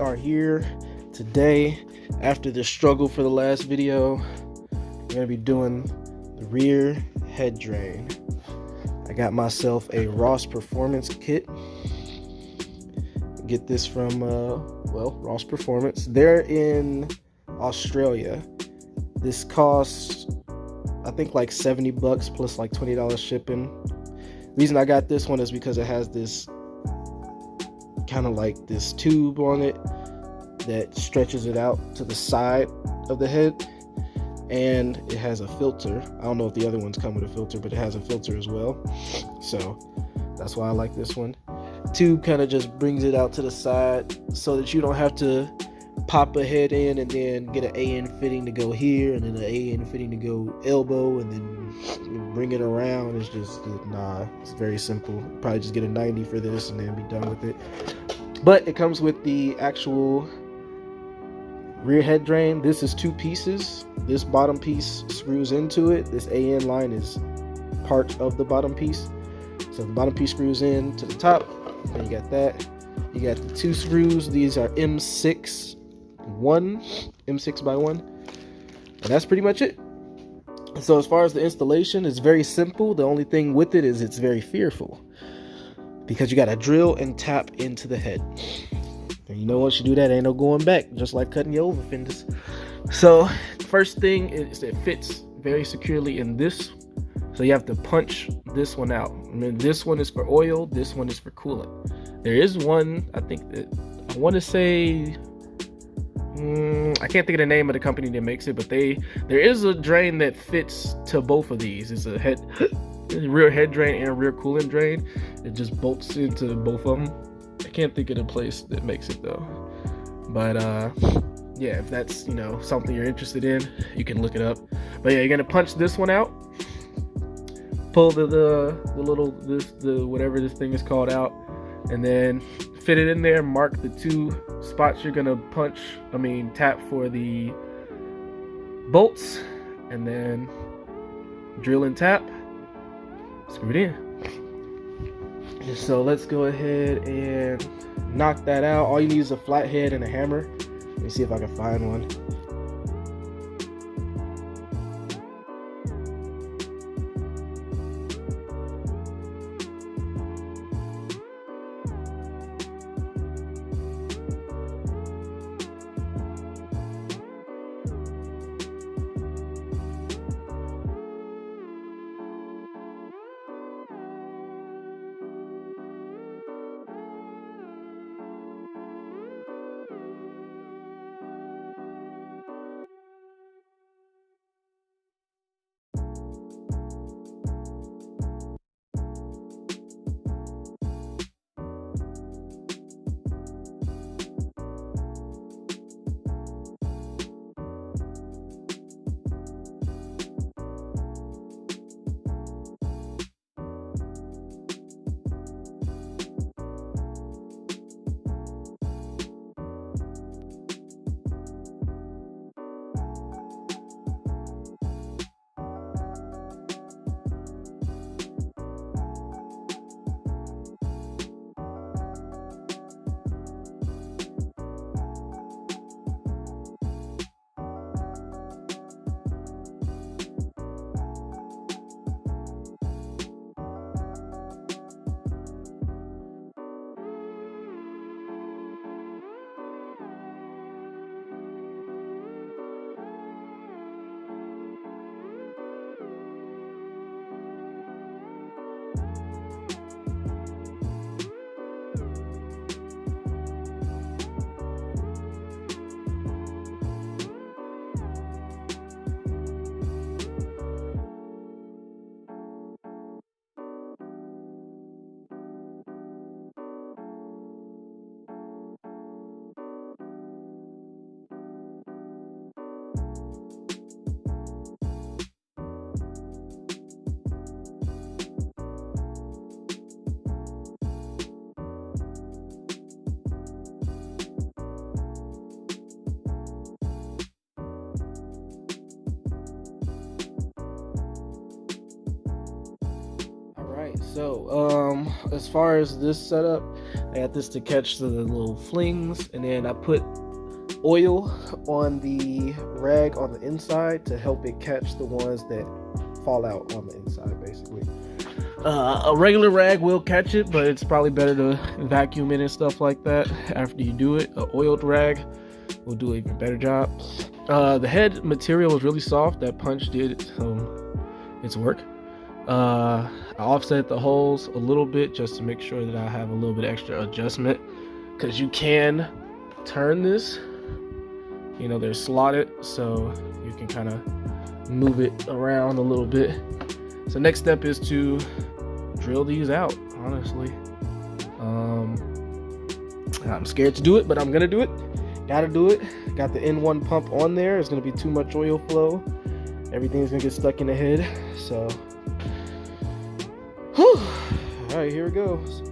are here today after the struggle for the last video. We're going to be doing the rear head drain. I got myself a Ross Performance kit. Get this from Ross Performance. They're in Australia. This costs I think like $70 plus like $20 shipping. Reason I got this one is because it has this kind of like this tube on it that stretches it out to the side of the head, and it has a filter. I don't know if the other ones come with a filter, but it has a filter as well, so that's why I like this one. Tube kind of just brings it out to the side so that you don't have to pop a head in and then get an AN fitting to go here and then an AN fitting to go elbow and then bring it around. It's just, it's very simple. Probably just get a 90 for this and then be done with it. But it comes with the actual rear head drain. This is 2 pieces. This bottom piece screws into it. This AN line is part of the bottom piece. So the bottom piece screws in to the top, and you got that. You got the 2 screws. These are M6 by 1, and that's pretty much it. So as far as the installation, it's very simple. The only thing with it is it's very fearful, because you got to drill and tap into the head, and you know once you do that, ain't no going back, just like cutting your over fenders. So first thing is it fits very securely in this, so you have to punch this one out. I mean, this one is for oil, this one is for coolant. There is one, I think that I want to say, I can't think of the name of the company that makes it, but there is a drain that fits to both of these. It's a rear head drain and rear coolant drain. It just bolts into both of them. I can't think of the place that makes it though. But yeah, if that's something you're interested in, you can look it up. But yeah, you're gonna punch this one out, pull the whatever this thing is called out, and then fit it in there. Mark the 2 spots you're gonna tap for the bolts, and then drill and tap, screw it in. So let's go ahead and knock that out. All you need is a flathead and a hammer. Let me see if I can find one. So as far as this setup, I got this to catch the little flings, and then I put oil on the rag on the inside to help it catch the ones that fall out on the inside, basically. A regular rag will catch it, but it's probably better to vacuum it and stuff like that after you do it. An oiled rag will do an even better job. The head material is really soft. That punch did its work. I offset the holes a little bit just to make sure that I have a little bit extra adjustment, because you can turn this, you know, they're slotted, so you can kind of move it around a little bit. So next step is to drill these out, honestly. I'm scared to do it, but I'm gonna do it. Gotta do it. Got the N1 pump on there. It's gonna be too much oil flow. Everything's gonna get stuck in the head. So, whew. All right, here it goes.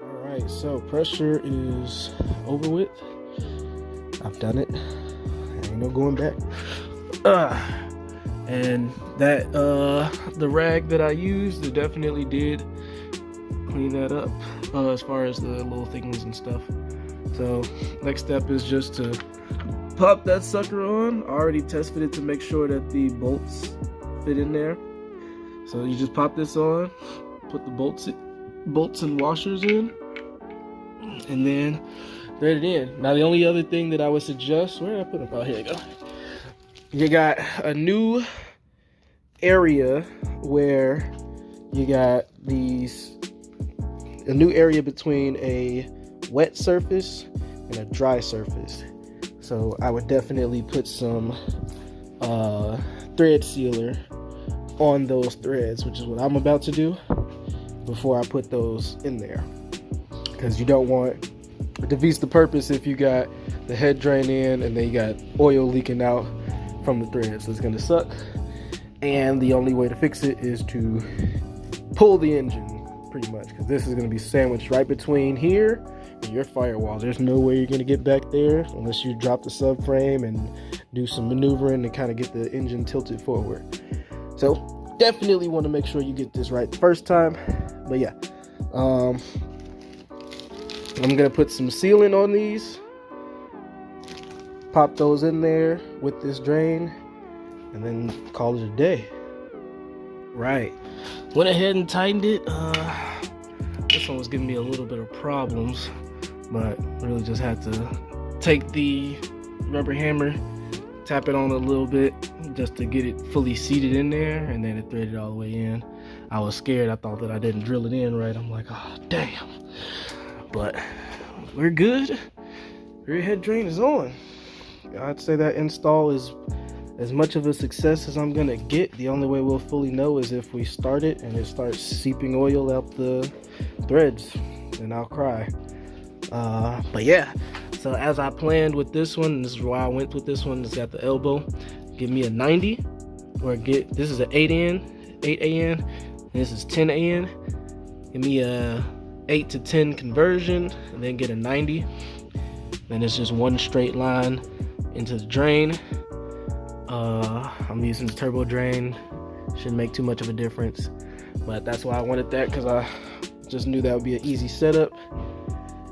Alright, so pressure is over with. I've done it. Ain't no going back. And that the rag that I used, it definitely did clean that up as far as the little things and stuff. So next step is just to pop that sucker on. I already tested it to make sure that the bolts fit in there. So you just pop this on, put the bolts and washers in, and then thread it in. Now the only other thing that I would suggest, where did I put it? Oh, here you go. You got a new area where you got a new area between a wet surface and a dry surface. So I would definitely put some thread sealer on those threads, which is what I'm about to do before I put those in there, because you don't want, it defeats the purpose if you got the head drain in and then you got oil leaking out from the threads. It's gonna suck, and the only way to fix it is to pull the engine pretty much, because this is gonna be sandwiched right between here and your firewalls. There's no way you're going to get back there unless you drop the subframe and do some maneuvering to kind of get the engine tilted forward. So definitely want to make sure you get this right the first time. But yeah, I'm going to put some sealant on these, pop those in there with this drain, and then call it a day. Right, went ahead and tightened it. This one was giving me a little bit of problems, but really just had to take the rubber hammer, tap it on a little bit just to get it fully seated in there, and then it threaded all the way in. I was scared. I thought that I didn't drill it in right. I'm like, oh damn. But we're good. Rear head drain is on. I'd say that install is as much of a success as I'm gonna get. The only way we'll fully know is if we start it and it starts seeping oil out the threads, and I'll cry. But yeah, so as I planned with this one, this is why I went with this one. It's got the elbow. Give me a 90, or this is an 8 AN, this is 10 AN. Give me a 8 to 10 conversion, and then get a 90. Then it's just one straight line into the drain. I'm using the turbo drain. Shouldn't make too much of a difference, but that's why I wanted that, because I just knew that would be an easy setup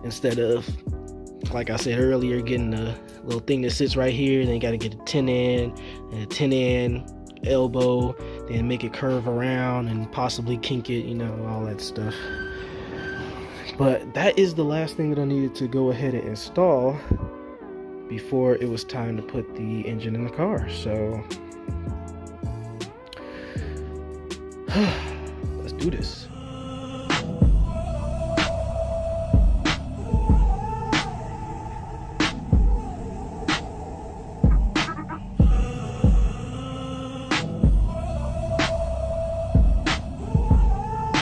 instead of, like I said earlier, getting a little thing that sits right here. Then you got to get a 10 in and a 10 in elbow, then make it curve around and possibly kink it, you know, all that stuff. But that is the last thing that I needed to go ahead and install before it was time to put the engine in the car. So let's do this.